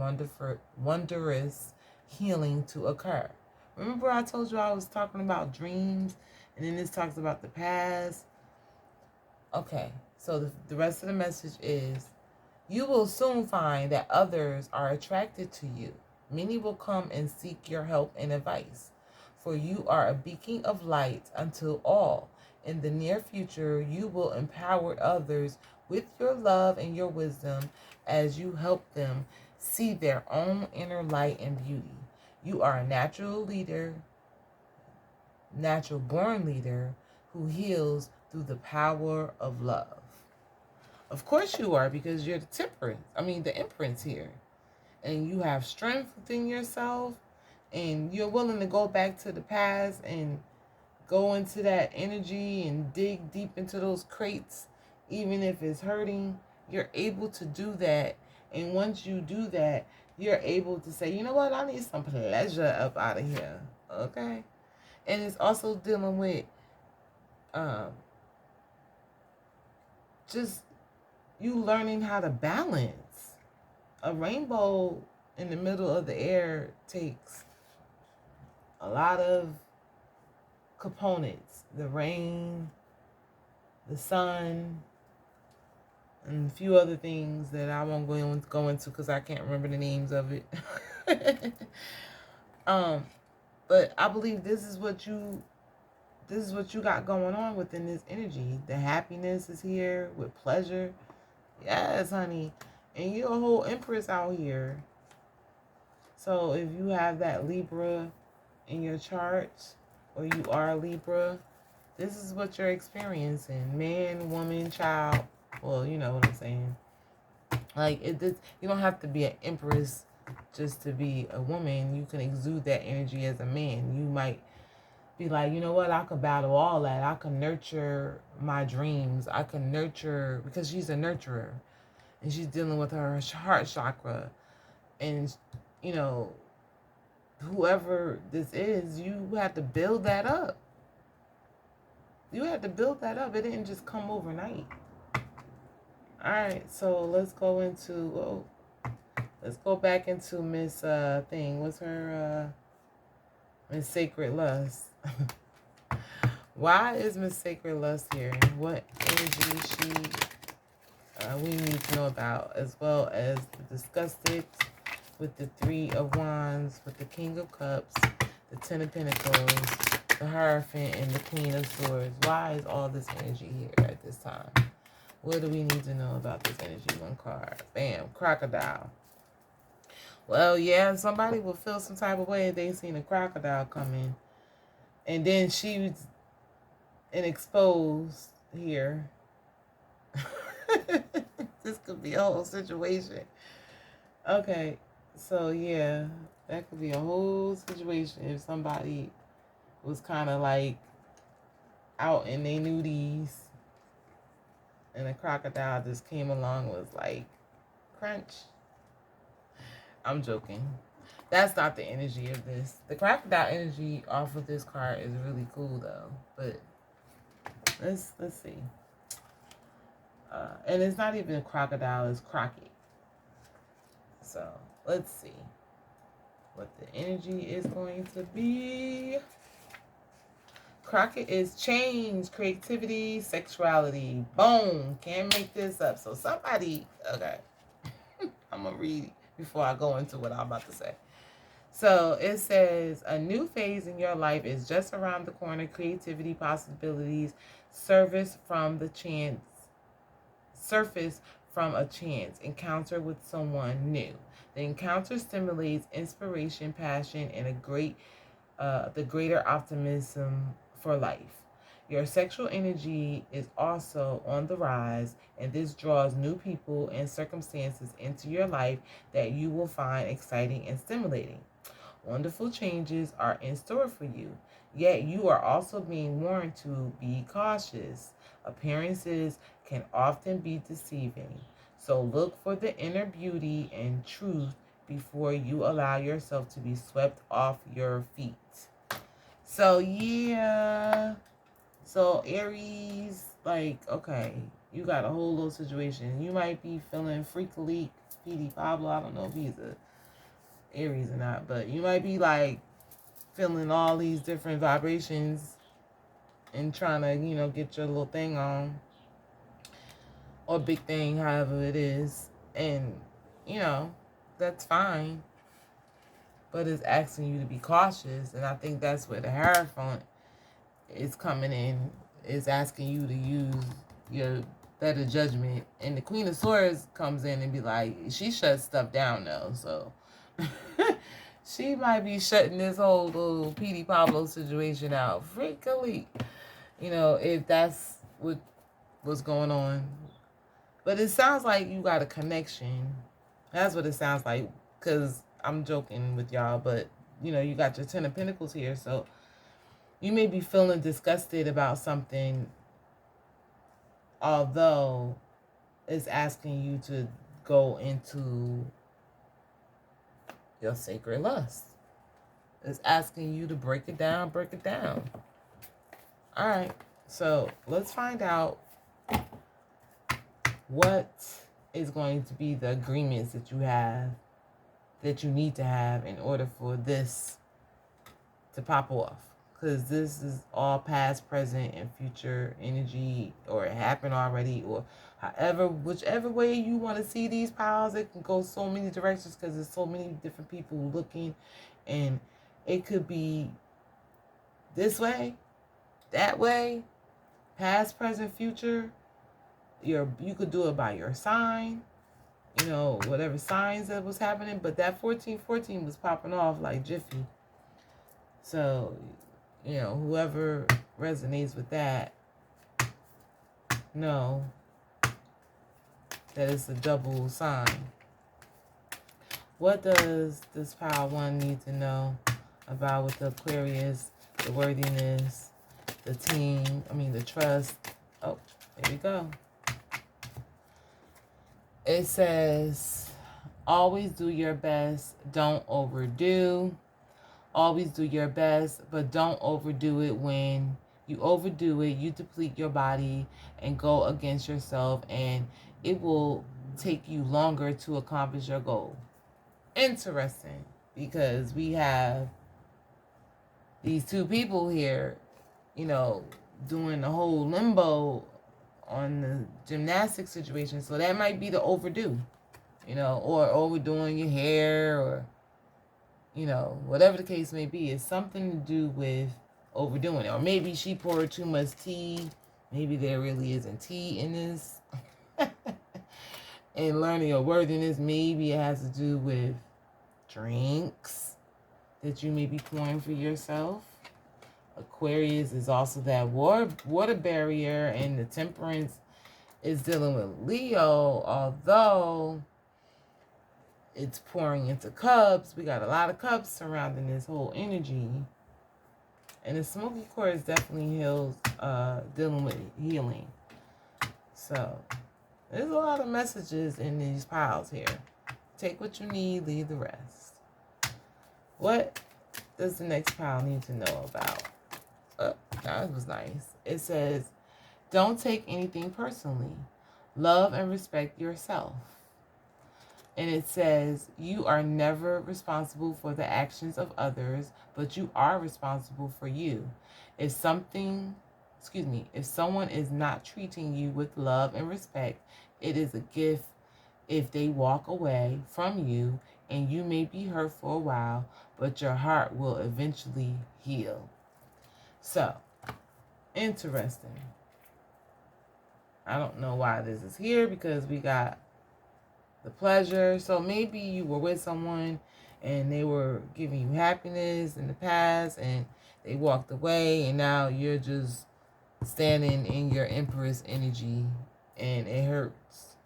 wondrous healing to occur. Remember I told you I was talking about dreams, and then this talks about the past? Okay, so the rest of the message is, you will soon find that others are attracted to you. Many will come and seek your help and advice, for you are a beacon of light unto all. In the near future, you will empower others with your love and your wisdom as you help them see their own inner light and beauty. You are a natural born leader who heals through the power of love. Of course you are, because you're the Empress here. And you have strength within yourself, and you're willing to go back to the past and go into that energy and dig deep into those crates, even if it's hurting. You're able to do that. And once you do that, you're able to say, you know what, I need some pleasure up out of here. Okay? And it's also dealing with just you learning how to balance. A rainbow in the middle of the air takes a lot of components. The rain, the sun, and a few other things that I won't go into because I can't remember the names of it. But I believe this is what this is what you got going on within this energy. The happiness is here with pleasure. Yes, honey. And you're a whole empress out here. So if you have that Libra in your charts, or you are a Libra, this is what you're experiencing. Man, woman, child. Well, you know what I'm saying. Like, you don't have to be an empress just to be a woman. You can exude that energy as a man. You might be like, you know what, I could battle all that. I can nurture my dreams. I can nurture, because she's a nurturer. And she's dealing with her heart chakra. And, you know, whoever this is, you have to build that up. You had to build that up. It didn't just come overnight. All right, so let's go into, let's go back into Miss thing. What's her, Miss Sacred Lust? Why is Miss Sacred Lust here? What energy is she, we need to know about, as well as the Disgusted with the Three of Wands, with the King of Cups, the Ten of Pentacles, the Hierophant, and the Queen of Swords. Why is all this energy here at this time? What do we need to know about this energy? One card. Bam. Crocodile. Well, yeah, somebody will feel some type of way if they seen a crocodile coming. And then she was exposed here. This could be a whole situation. Okay. So, yeah. That could be a whole situation if somebody was kind of like out in their nudies. And a crocodile just came along and was like, crunch. I'm joking. That's not the energy of this. The crocodile energy off of this card is really cool though. But let's see. And it's not even a crocodile, it's Crockett. So let's see what the energy is going to be. Crockett is change, creativity, sexuality. Boom. Can't make this up. So somebody, okay. I'm going to read before I go into what I'm about to say. So it says, a new phase in your life is just around the corner. Creativity, possibilities, surface from a chance encounter with someone new. The encounter stimulates inspiration, passion, and the greater optimism for life. Your sexual energy is also on the rise, and this draws new people and circumstances into your life that you will find exciting and stimulating. Wonderful changes are in store for you, yet you are also being warned to be cautious. Appearances can often be deceiving, so look for the inner beauty and truth before you allow yourself to be swept off your feet. So, yeah. So, Aries, like, okay, you got a whole little situation. You might be feeling freakily, P.D. Pablo. I don't know if he's a Aries or not, but you might be, like, feeling all these different vibrations and trying to, you know, get your little thing on. Or big thing, however it is. And, you know, that's fine. But it's asking you to be cautious. And I think that's where the Hierophant is coming in, is asking you to use your better judgment. And the Queen of Swords comes in and be like, she shuts stuff down though, so she might be shutting this whole little P.D. Pablo situation out freakily, you know, if that's what's going on. But it sounds like you got a connection. That's what it sounds like, because I'm joking with y'all, but you know, you got your Ten of Pentacles here, so you may be feeling disgusted about something, although it's asking you to go into your sacred lust. It's asking you to break it down, break it down. All right, so let's find out what is going to be the agreements that you have, that you need to have in order for this to pop off. Because this is all past, present, and future energy, or it happened already, or however, whichever way you want to see these piles, it can go so many directions because there's so many different people looking, and it could be this way, that way, past, present, future, you could do it by your sign, you know, whatever signs that was happening. But that 1414 was popping off like Jiffy. So, you know, whoever resonates with that, know that it's a double sign. What does this Power One need to know about with the Aquarius, the worthiness, the team, the trust? Oh, there we go. It says, always do your best, don't overdo. Always do your best, but don't overdo it. When you overdo it, you deplete your body and go against yourself, and it will take you longer to accomplish your goal. Interesting, because we have these two people here, you know, doing the whole limbo on the gymnastic situation. So that might be the overdue, you know, or overdoing your hair, or, you know, whatever the case may be. It's something to do with overdoing it. Or maybe she poured too much tea. Maybe there really isn't tea in this. And learning your worthiness, maybe it has to do with drinks that you may be pouring for yourself. Aquarius is also that water barrier, and the temperance is dealing with Leo, although it's pouring into cups. We got a lot of cups surrounding this whole energy. And the smoky quartz definitely dealing with healing. So there's a lot of messages in these piles here. Take what you need, leave the rest. What does the next pile need to know about? That was nice. It says, don't take anything personally. Love and respect yourself. And it says, you are never responsible for the actions of others, but you are responsible for you. If someone is not treating you with love and respect, it is a gift if they walk away from you, and you may be hurt for a while, but your heart will eventually heal. So, interesting. I don't know why this is here, because we got the pleasure. So maybe you were with someone and they were giving you happiness in the past, and they walked away, and now you're just standing in your Empress energy, and it hurts.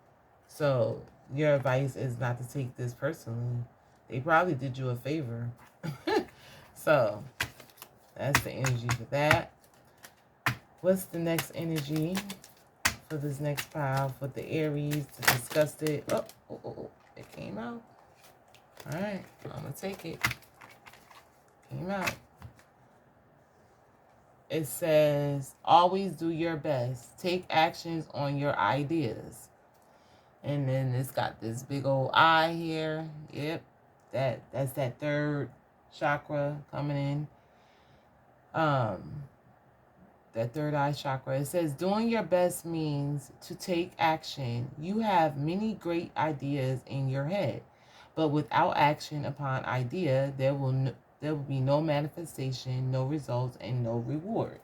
So your advice is not to take this personally. They probably did you a favor. So that's the energy for that. What's the next energy for this next pile for the Aries to discuss it? Oh, it came out. All right, I'm going to take it. Came out. It says, always do your best. Take actions on your ideas. And then it's got this big old eye here. Yep, that's that third chakra coming in. That third eye chakra. It says, doing your best means to take action. You have many great ideas in your head, but without action upon idea, there will be no manifestation, no results, and no reward.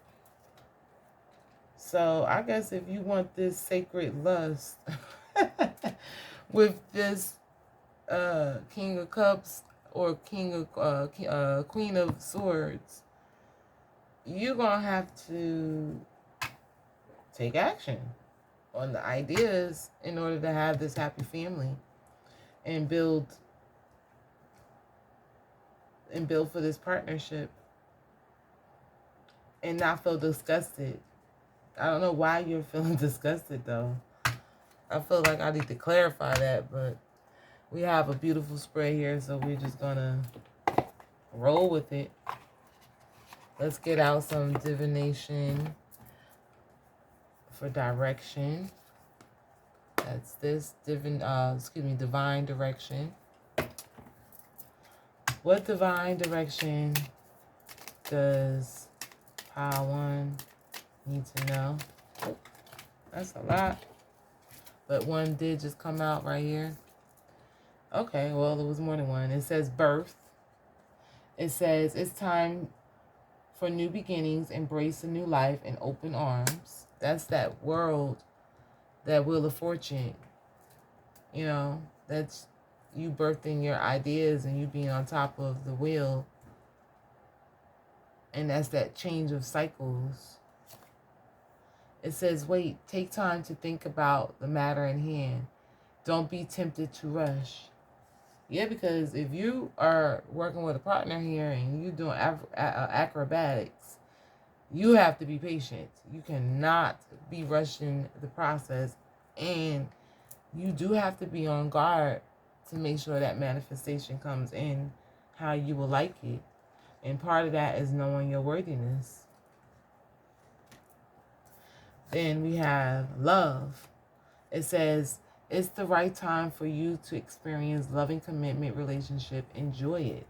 So I guess if you want this sacred lust with this King of Cups or Queen of Swords, you're going to have to take action on the ideas in order to have this happy family and build for this partnership and not feel disgusted. I don't know why you're feeling disgusted, though. I feel like I need to clarify that, but we have a beautiful spread here, so we're just going to roll with it. Let's get out some divination for direction. That's this divine direction. What divine direction does pile one need to know? Oh, that's a lot. But one did just come out right here. Okay, well, there was more than one. It says birth. It says it's time for new beginnings, embrace a new life in open arms. That's that world, that wheel of fortune. You know, that's you birthing your ideas and you being on top of the wheel. And that's that change of cycles. It says, wait, take time to think about the matter in hand. Don't be tempted to rush. Yeah, because if you are working with a partner here and you're doing acrobatics, you have to be patient. You cannot be rushing the process. And you do have to be on guard to make sure that manifestation comes in how you will like it. And part of that is knowing your worthiness. Then we have love. It says, it's the right time for you to experience loving commitment relationship. Enjoy it.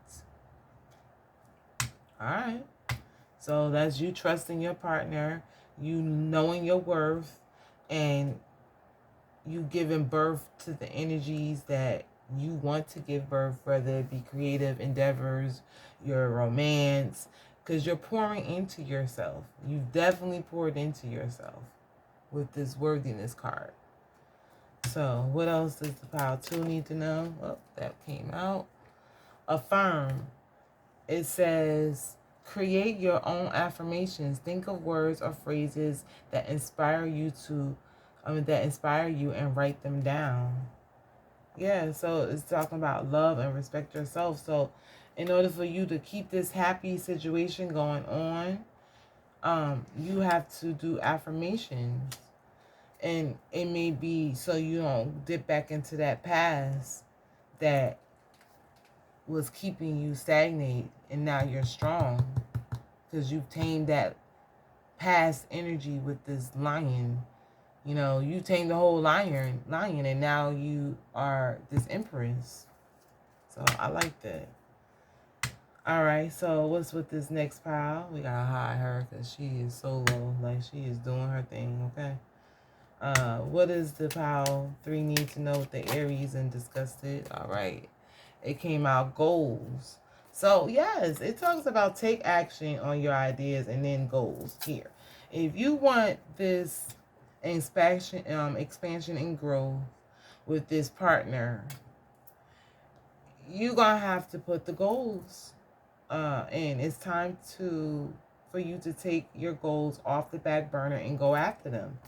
All right. So that's you trusting your partner, you knowing your worth, and you giving birth to the energies that you want to give birth, whether it be creative endeavors, your romance, because you're pouring into yourself. You've definitely poured into yourself with this worthiness card. So what else does the pile 2 need to know? Oh, that came out. Affirm. It says, create your own affirmations. Think of words or phrases that inspire you and write them down. Yeah, so it's talking about love and respect yourself. So in order for you to keep this happy situation going on, you have to do affirmations. And it may be so you don't dip back into that past that was keeping you stagnate, and now you're strong because you've tamed that past energy with this lion. You know, you tamed the whole lion, and now you are this empress. So I like that. All right, so what's with this next pile? We gotta hide her because she is solo, like she is doing her thing. Okay. What does the pile 3 need to know with the Aries and discussed it? All right. It came out goals. So yes, it talks about take action on your ideas and then goals here. If you want this expansion and growth with this partner, you're gonna have to put the goals in. It's time for you to take your goals off the back burner and go after them.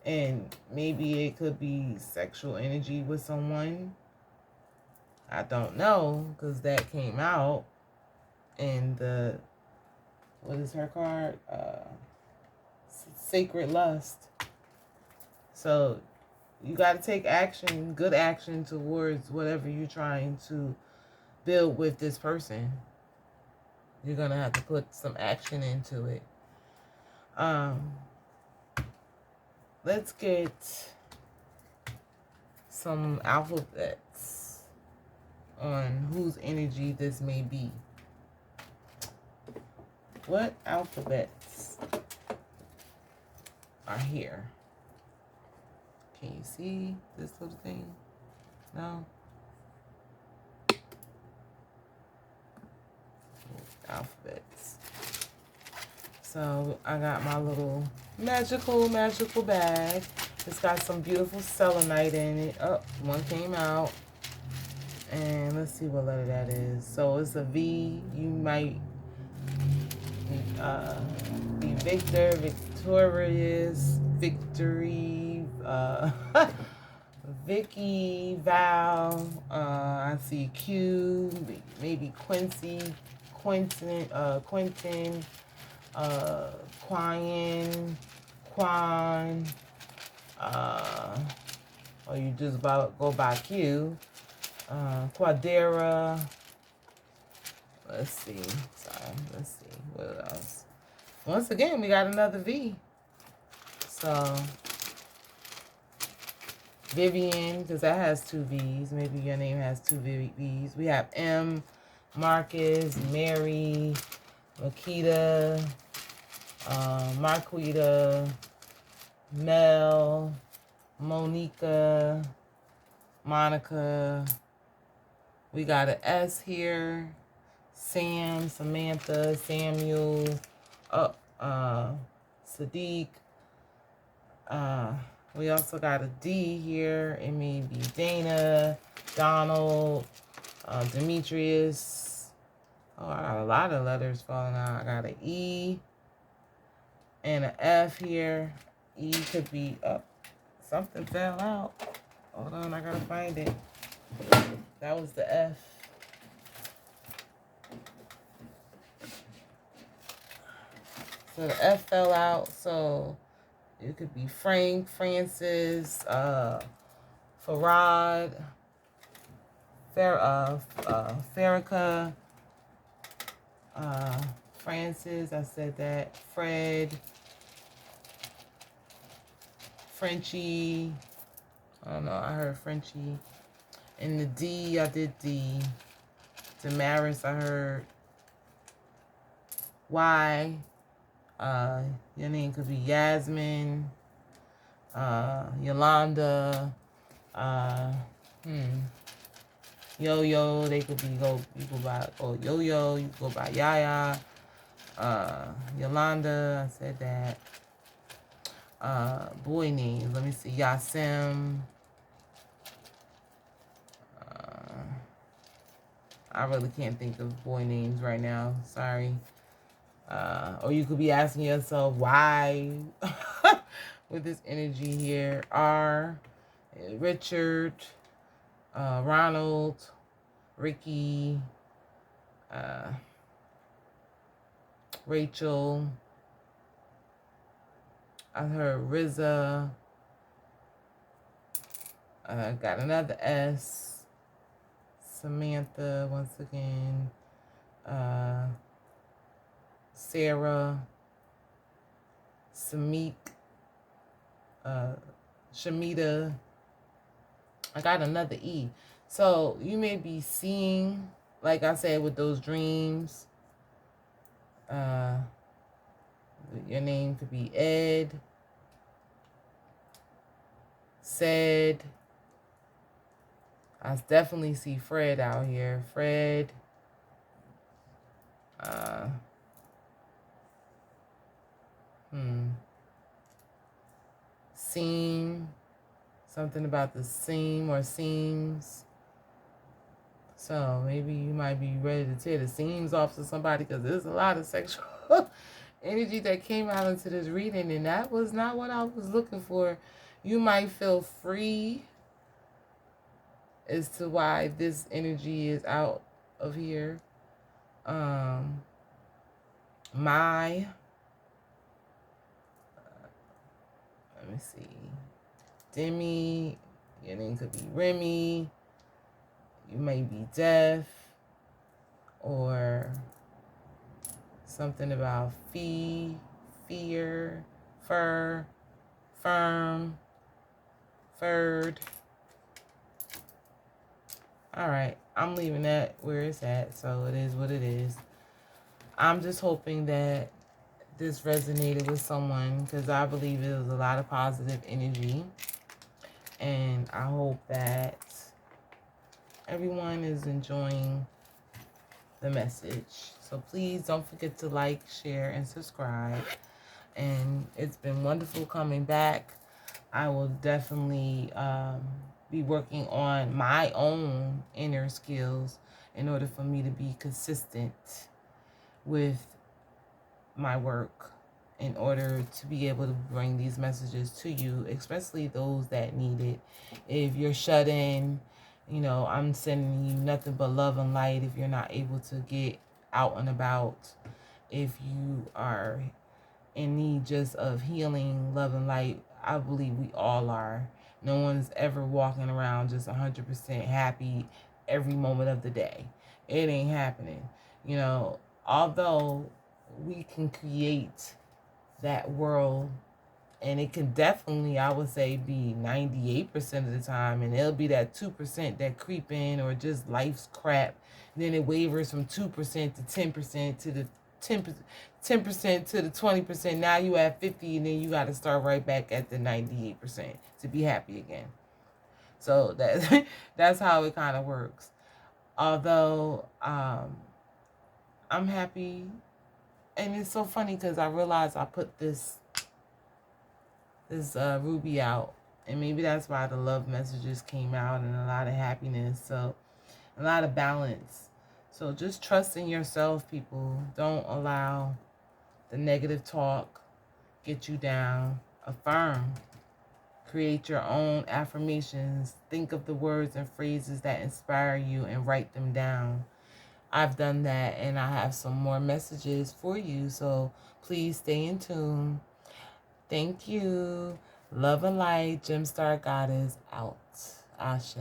And maybe it could be sexual energy with someone. I don't know, because that came out. And what is her card? Sacred lust. So you got to take action, good action towards whatever you're trying to build with this person. You're going to have to put some action into it. Let's get some alphabets on whose energy this may be. What alphabets are here? Can you see this little thing? No? Alphabets. So I got my little magical bag. It's got some beautiful selenite in it. Oh, one came out. And let's see what letter that is. So it's a V. You might be Victor, victorious, victory, Vicky, Val. I see Q, maybe Quincy, Quentin, Quan, or you just go by Q, Quadera. Let's see. What else? Once again, we got another V. So, Vivian, because that has 2 V's. Maybe your name has 2 V's. We have M, Marcus, Mary, Makita, Marquita, Mel, Monica, Monica. We got an S here. Sam, Samantha, Samuel, Sadiq. We also got a D here. It may be Dana, Donald, Demetrius. Oh, I got a lot of letters falling out. I got an E and an F here. E could be up. Something fell out. Hold on, I gotta find it. That was the F. So the F fell out. So it could be Frank, Francis, Farad, Farrakha, Francis, I said that, Fred, Frenchie, I don't know, I heard Frenchie. And the D, I did D. Damaris, I heard Y. Your name could be Yasmin, Yolanda, Yo-Yo, they could be you go by Yo-Yo, you go by Yaya, Yolanda, I said that. Boy names, let me see, Yasim. I really can't think of boy names right now, sorry. Or you could be asking yourself why with this energy here. R, Richard, Ronald, Ricky, Rachel. I heard Riza. Got another S. Samantha once again. Sarah. Samik. Shamita. I got another E. So you may be seeing, like I said, with those dreams. Your name could be Ed. Said. I definitely see Fred out here. Fred. Seam. Something about the seam or seams. So maybe you might be ready to tear the seams off to somebody because there's a lot of sexual energy that came out into this reading, and that was not what I was looking for. You might feel free as to why this energy is out of here. Let me see. Demi, your name could be Remy. You may be deaf, or something about fear, fur, firm, furred. All right, I'm leaving that where it's at, so it is what it is. I'm just hoping that this resonated with someone because I believe it was a lot of positive energy. And I hope that everyone is enjoying the message. So please don't forget to like, share, and subscribe. And it's been wonderful coming back. I will definitely be working on my own inner skills in order for me to be consistent with my work, in order to be able to bring these messages to you, especially those that need it. If you're shut in, you know, I'm sending you nothing but love and light if you're not able to get out and about. If you are in need just of healing, love, and light, I believe we all are. No one's ever walking around just 100% happy every moment of the day. It ain't happening. You know, although we can create that world, and it can definitely, I would say, be 98% of the time, and it'll be that 2% that creep in, or just life's crap. And then it wavers from 2% to 10% to the 10% to the 20%. Now you have 50, and then you got to start right back at the 98% to be happy again. So that's how it kind of works. Although I'm happy. And it's so funny because I realized I put this ruby out, and maybe that's why the love messages came out and a lot of happiness. So a lot of balance. So just trust in yourself, people. Don't allow the negative talk get you down. Affirm. Create your own affirmations. Think of the words and phrases that inspire you and write them down. I've done that, and I have some more messages for you. So please stay in tune. Thank you. Love and light. Gemstar Goddess out. Ashe.